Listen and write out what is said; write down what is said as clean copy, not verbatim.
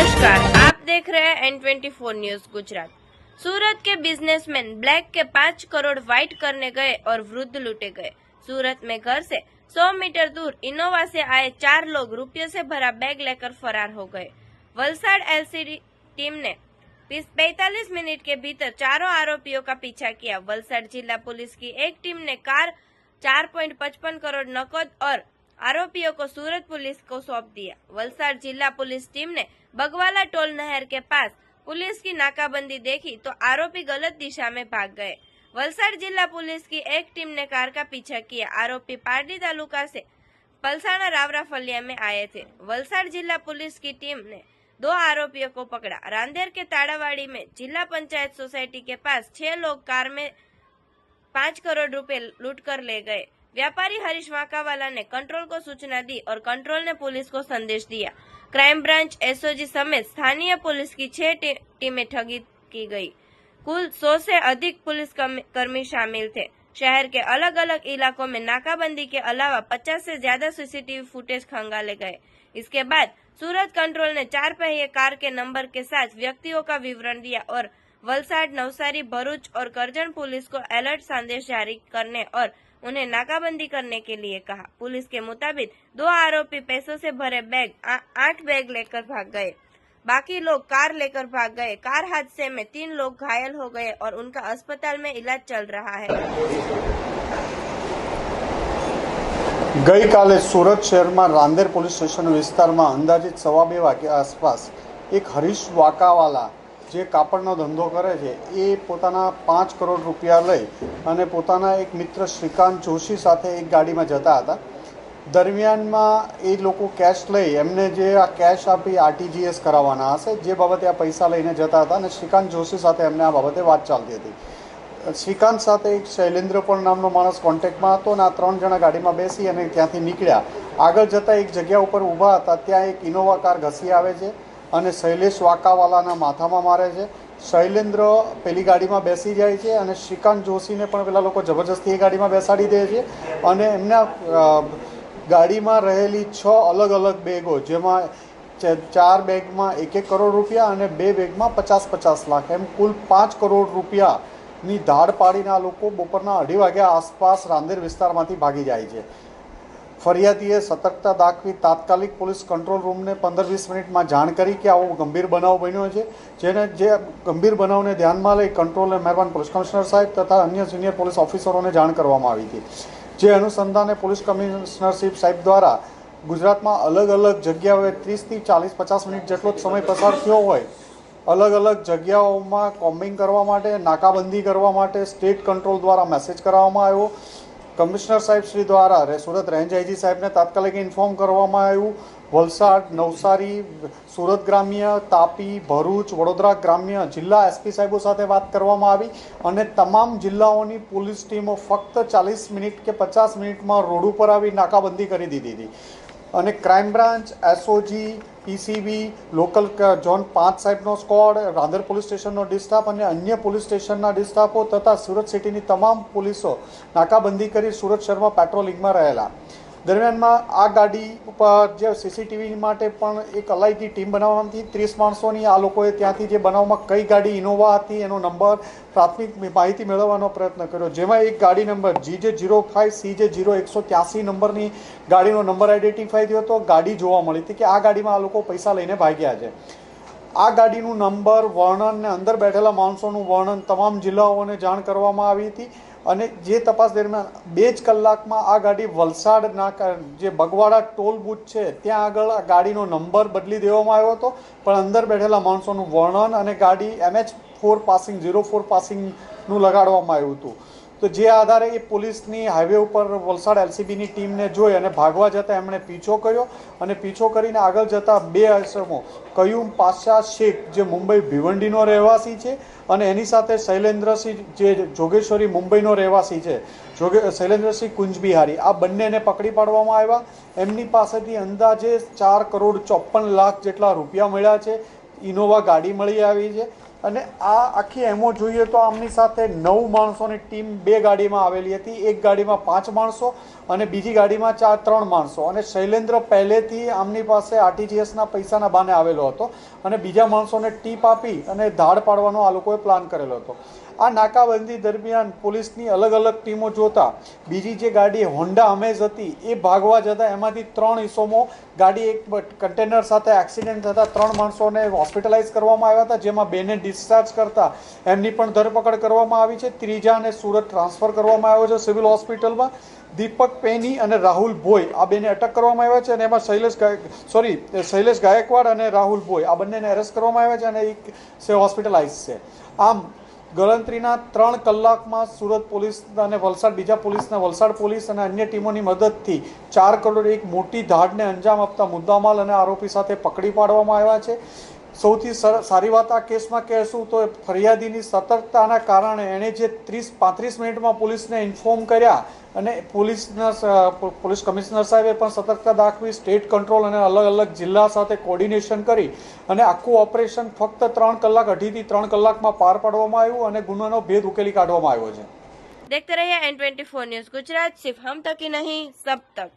नमस्कार, आप देख रहे हैं N24 न्यूज गुजरात। सूरत के बिजनेसमैन ब्लैक के 5 करोड़ वाइट करने गए और वृद्ध लूटे गए। सूरत में घर से 100 मीटर दूर इनोवा से आए 4 लोग रुपयों से भरा बैग लेकर फरार हो गए। वलसाड एलसीबी टीम ने 45 मिनट के भीतर चारों आरोपियों का पीछा किया। वलसाड जिला पुलिस की एक टीम ने कार 4.55 करोड़ नकद और आरोपियों को सूरत पुलिस को सौंप दिया। वलसाड जिला पुलिस टीम ने बगवाला टोल नहर के पास पुलिस की नाकाबंदी देखी तो आरोपी गलत दिशा में भाग गए। वलसाड जिला पुलिस की एक टीम ने कार का पीछा किया। आरोपी पारडी तालुका से पलसाना रावरा फलिया में आए थे। वलसाड जिला पुलिस की टीम ने 2 आरोपियों को पकड़ा। रांदेर के ताड़ावाड़ी में जिला पंचायत सोसाइटी के पास 6 लोग कार में 5 करोड़ रुपए लूट कर ले गए। व्यापारी हरीश वाकावाला ने कंट्रोल को सूचना दी और कंट्रोल ने पुलिस को संदेश दिया। क्राइम ब्रांच, एसओजी समेत स्थानीय पुलिस की 6 टीमें ठगी की गई। कुल 100 से अधिक पुलिस कर्मी शामिल थे। शहर के अलग अलग इलाकों में नाकाबंदी के अलावा 50 से ज्यादा सीसीटीवी फुटेज खंगाले गए। इसके बाद सूरत कंट्रोल ने 4 पहिए कार के नंबर के साथ व्यक्तियों का विवरण दिया और वलसाड, नवसारी, भरूच और करजण पुलिस को अलर्ट संदेश जारी करने और उन्हें नाकाबंदी करने के लिए कहा। पुलिस के मुताबिक 2 आरोपी पैसों से भरे बैग 8 बैग लेकर भाग गए। बाकी लोग कार लेकर भाग गए। कार हादसे में 3 लोग घायल हो गए और उनका अस्पताल में इलाज चल रहा है। गई काले सूरत शहर में रांदेर पुलिस स्टेशन विस्तार में अंदाजित 2:15 वागे आसपास एक हरीश वाकावाला जे कापड़नो धंधो करे छे ए पोताना 5 करोड़ रुपया लई अने पोताना एक मित्र श्रीकांत जोशी साथे एक गाड़ी में जता हता। दरमियान में ए लोको कैश लई एमने जे आ कैश आपी आरटीजीएस कराववाना हशे जे बाबते आ पैसा लईने जता हता अने श्रीकांत जोशी साथे एमने आ बाबते वात चालती हती। श्रीकांत साथे एक शैलेन्द्र पण नामनो माणस कॉन्टेक्टमां हतो अने आ 3 जणा गाड़ीमां बेसी अने त्यांथी નીકળ્યા। આગળ जता एक जग्या पर ઊભા હતા ત્યાં एक इनोवा कार घसी आवे छे અને શૈલેષ વાકાવાલાના માથામાં મારે છે। શૈલેન્દ્ર પેલી ગાડીમાં બેસી જાય છે અને શ્રીકાંત જોશીને પણ પેલા લોકો જબરજસ્તી એ ગાડીમાં બેસાડી દે છે અને એમના ગાડીમાં રહેલી 6 અલગ અલગ બેગો જેમાં 4 બેગમાં 1-1 કરોડ રૂપિયા અને 2 બેગમાં 50-50 લાખ એમ કુલ 5 કરોડ રૂપિયાની ધાડ પાડીને આ લોકો બપોરના 2:30 વાગ્યા આસપાસ રાંદેર વિસ્તારમાંથી ભાગી જાય છે। फरियादीए सतर्कता दाखवी तात्कालिक पुलिस कंट्रोल रूम ने 15-20 मिनिट में जाण करी कि आवो गंभीर बनाव बन्यो छे। जेने जे गंभीर बनावने ध्यान में लई कंट्रोल ने मेहरबान पुलिस कमिश्नर साहेब तथा अन्य सीनियर पुलिस ऑफिसरों ने जाण करवामां आवी थी। जे अनुसंधाने पुलिस कमिश्नरशिप साहेब द्वारा गुजरात में अलग अलग जग्याओए 30 થી 40-50 मिनिट जेटलो समय पसार थयो होय अलग अलग जग्याओं में कॉम्बिंग करवा माटे नाकाबंदी करवा माटे स्टेट कंट्रोल द्वारा मैसेज कराववामां आव्यो। कमिश्नर साहेब श्री द्वारा सूरत रेंज आईजी साहेब ने तात्कालिक इन्फॉर्म करवामां आव्युं। वलसाड, नवसारी, सूरत ग्राम्य, तापी, भरूच, वडोदरा ग्राम्य जिला एसपी साहेबों साथे बात करवामां आवी अने तमाम जिल्लाओनी पुलिस टीमों फक्त 40 मिनिट के 50 मिनिट में रोड पर आवी नाकाबंदी करी दीधी थी अने crime branch, SOG, PCB, local zone 5 साहेबनो स्क्वॉड, रांदेर पुलिस स्टेशननो डिस्टाफ अने अन्य पुलिस स्टेशनना डिस्टाफो तथा सूरत सिटीनी तमाम पुलिसो नाकाबंदी करी सूरत शहर में पेट्रोलिंग में रहेला। दरमियान में आ गाड़ी पर जे सीसीटीवी माटे पण एक अलायदी टीम बनाववामां थी 30 माणसोनी। आ लोकोए त्यांथी जे बनावमां कई गाड़ी इनोवा हती एनो नंबर प्राथमिक माहिती मेळवવાનો प्रयत्न कर्यो जेमां एक गाड़ी नंबर GJ05CJ0183 नंबरनी गाड़ीनो नंबर आइडेंटिफाई थयो तो गाड़ी जोवा मळी हती कि आ गाड़ीमां आ लोको पैसा लईने भाग्या छे। आ गाड़ीनुं नंबर, वर्णन ने अंदर बैठेला माणसोनुं वर्णन तमाम जिल्लाओने जाण करवामां आवी हती અને જે તપાસ દરમિયાન 2 જ કલાકમાં આ ગાડી વલસાડના જે બગવાડા ટોલ બૂથ છે ત્યાં આગળ આ ગાડીનો નંબર બદલી દેવામાં આવ્યો હતો પણ અંદર બેઠેલા માણસોનું વર્ણન અને ગાડી MH4 પાસિંગ 04 પાસિંગનું લગાડવામાં આવ્યું હતું। તો જે આધારે એ પોલીસની હાઈવે ઉપર વલસાડ એલસીબીની ટીમને જોઈ અને ભાગવા જતાં એમણે પીછો કર્યો અને પીછો કરીને આગળ જતાં 2 અસમો કયુમ પાશા શેખ જે મુંબઈ ભિવંડીનો રહેવાસી છે અને એની સાથે શૈલેન્દ્રસિંહ જે જોગેશ્વરી મુંબઈનો રહેવાસી છે શૈલેન્દ્રસિંહ કુંજબિહારી આ બંનેને પકડી પાડવામાં આવ્યા। એમની પાસેથી અંદાજે 4 કરોડ 54 લાખ જેટલા રૂપિયા મળ્યા છે। ઇનોવા ગાડી મળી આવી છે અને આ આખી એમો જોઈએ તો આમની સાથે 9 માણસોની ટીમ 2 ગાડીમાં આવેલી હતી। એક ગાડીમાં 5 માણસો અને બીજી ગાડીમાં 3 માણસો, અને શૈલેન્દ્ર પહેલેથી આમની પાસે આરટીજીએસના પૈસાના બાને આવેલો હતો અને બીજા માણસોને ટીપ આપી અને ધાડ પાડવાનો આ લોકોએ પ્લાન કરેલો હતો. આ નાકાબંધી દરમિયાન પોલીસની અલગ અલગ ટીમો જોતા બીજી જે ગાડી હોન્ડા અમેઝ હતી એ ભાગવા જતા એમાંથી 3 ઇસમો ગાડી એક કન્ટેનર સાથે એક્સિડન્ટ થતા 3 માણસોને હોસ્પિટલાઇઝ કરવામાં આવ્યા હતા, જેમાં 2ને ડિસ્ચાર્જ કરતા એમની પણ ધરપકડ કરવામાં આવી છે. ત્રીજાને સુરત ટ્રાન્સફર કરવામાં આવ્યો છે સિવિલ હોસ્પિટલમાં. દીપક પેની અને રાહુલ ભોઈ આ બેને અટક કરવામાં આવ્યા છે અને એમાં શૈલેષ ગાયકવાડ અને રાહુલ ભોઈ આ બંનેને એરેસ્ટ કરવામાં આવ્યા છે અને એક હોસ્પિટલાઇઝ છે. આમ ગણતરીના 3 કલાકમાં સુરત પોલીસ અને વલસાડ પોલીસ અને અન્ય ટીમોની મદદથી 4 કરોડ એક મોટી ધાડને અંજામ આપતા મુદ્દામાલ અને આરોપી સાથે પકડી પાડવામાં આવ્યા છે. સૌથી સારી વાત આ કેસમાં કહેશું તો ફરિયાદીની સતર્કતાના કારણે એણે જે 30-35 મિનિટમાં પોલીસને ઇન્ફોર્મ કર્યા અને પોલીસ કમિશનર સાહેબે પણ સતર્કતા દાખવી, સ્ટેટ કંટ્રોલ અને અલગ અલગ જિલ્લા સાથે કોર્ડિનેશન કરી અને આખું ઓપરેશન ફક્ત 3 કલાક 2.5થી 3 કલાકમાં પાર પાડવામાં આવ્યું અને ગુનાનો ભેદ ઉકેલી કાઢવામાં આવ્યો છે. देखते रहिए N24 न्यूज गुजरात, सिर्फ हम तक ही नहीं सब तक.